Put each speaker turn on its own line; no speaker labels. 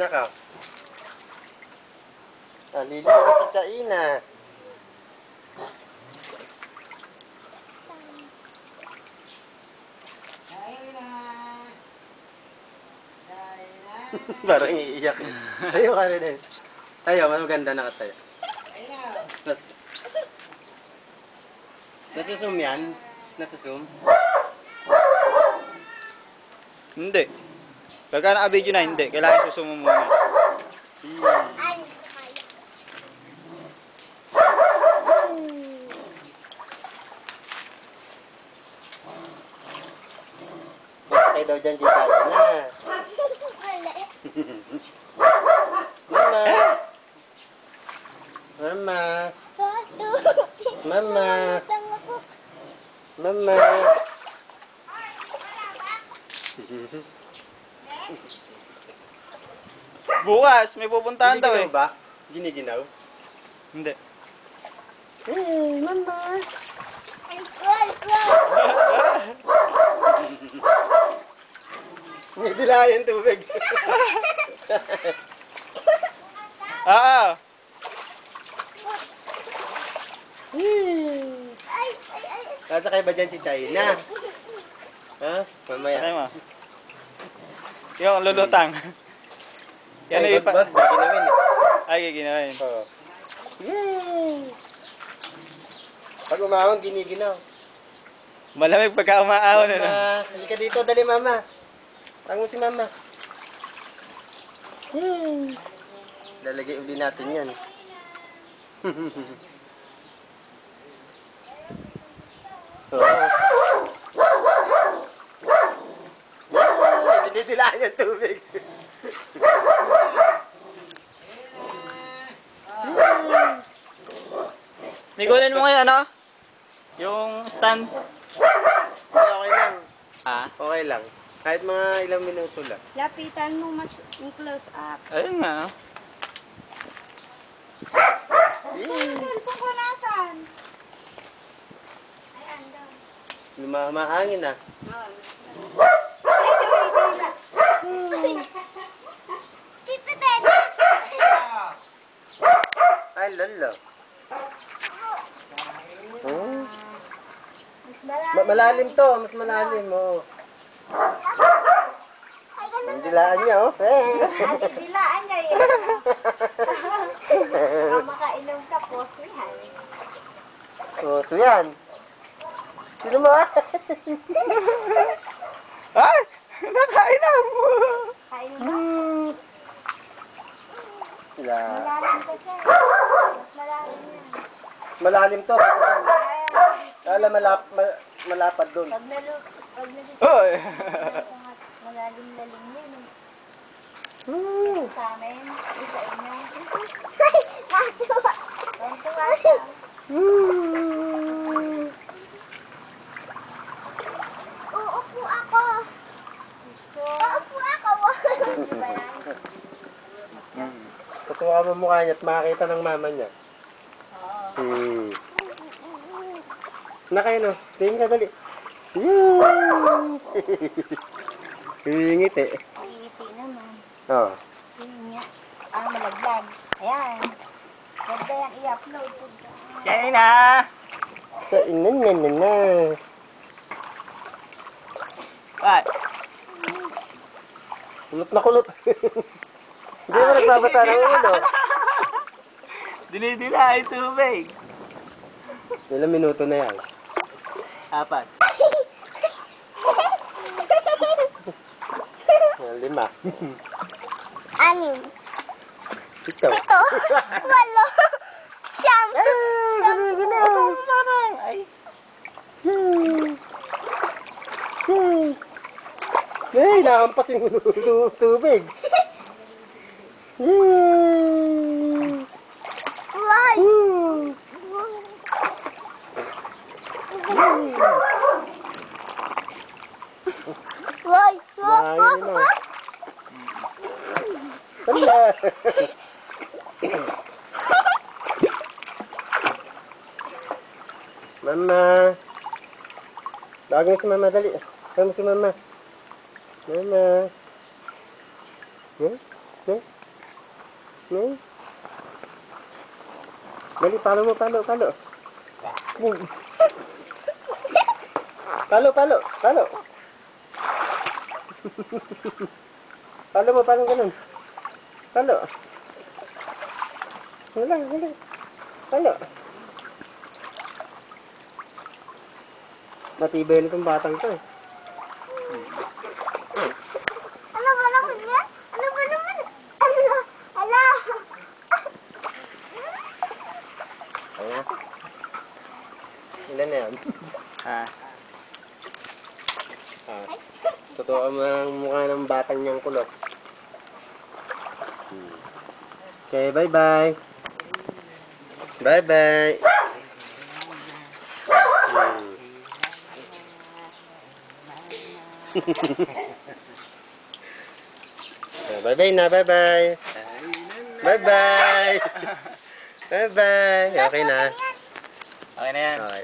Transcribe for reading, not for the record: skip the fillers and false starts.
Naka. Liligo si Chaina. Parang iiyak. Ayaw ka rin eh. Ayaw, maganda nakatayo. Nasusum yan? Nasusum?
Hindi. Pagka naka-video na, hindi. Kailangan susumo muna.
Masakay daw dyan si Chaina. Mama. Mama. Mama.
Bukas, may pupuntahan daw eh.
Giniginaw ba? Giniginaw?
Hindi.
Hey, mama. May dilayan tubig.
Ah!
Sasakay ba dyan si Chaina? Ha? Mamaya.
Sakay mo. Yung lulutang. Yan
Ay,
ay
wag, ginawin eh.
Ay, ginawin.
Oo. Yay! Pag umahon, giniginaw.
Malamig pagka umaahon na.
Mama, halika dito, dali mama. Tango si mama. Lalagay uli natin yan. Dinidilaan yung tubig.
Nigunin mo ngayon, ano? Yung stand.
Okay lang.
Ah?
Okay lang. Kahit mga ilang minuto lang.
Lapitan mo mas close up.
Ayun nga.
Cellphone ko nasan? Ay, ando.
Lumamahangin ah.
Tita Dennis!
Ay, lolo. Oh. Malalim to, mas malalim. Oh. Ang dilaan niya, oh.
Dilaan niya yun. Makainom ka po, sihan.
Oh, so yan. Sino mo?
Ay! Nakainom!
Kain ba?
Sila.
Malalim ka siya. Mas malalim yan.
Malalim to. Kala malapad doon.
Pag
Oy!
malalim-lalim yan.
Hmm.
Sa amin, isa inyo. Ay! Natuwa! Natuwa siya. Uupo ako. Uupo ako. Di ba yan?
Tutuwa ka mo mukha niya at makakita ng mama niya. Nakain o. Tingin ka dali. Hingit eh.
Ngiti naman.
Oo.
Yun nga. Ang malaglag. Ayan. Ganda yan i-upload ko.
Chaina!
Sa na.
What?
Kulot na kulot. Hindi mo nagbabata ng ulo.
Dinidila ay tubig.
Ilang minuto na yan.
4.
5.
Anim.
Ito.
Ito. 8. Siyam.
Ay!
Ay, nakampasin mo tubig.
Why? Why?
Mahangin na. Hala. Mama. Bago mo si mama, dali. Bago mo si mama. Mama. Hmm? Hmm? No? Dali, palo mo, palo. Boom. Palo. Palo mo, parang ganun. Palo. Wala. Palo. Matibay na itong batang to eh.
Ano ba naman yan? Ano ba naman? Ala!
Ayan. Ilan na yan?
Ha?
Totoo mo ang mukha ng batang niyang kulot. Okay, bye-bye. Bye-bye. Bye-bye na, bye-bye. Bye-bye. Bye-bye. Okay na.
Okay na yan.
Okay.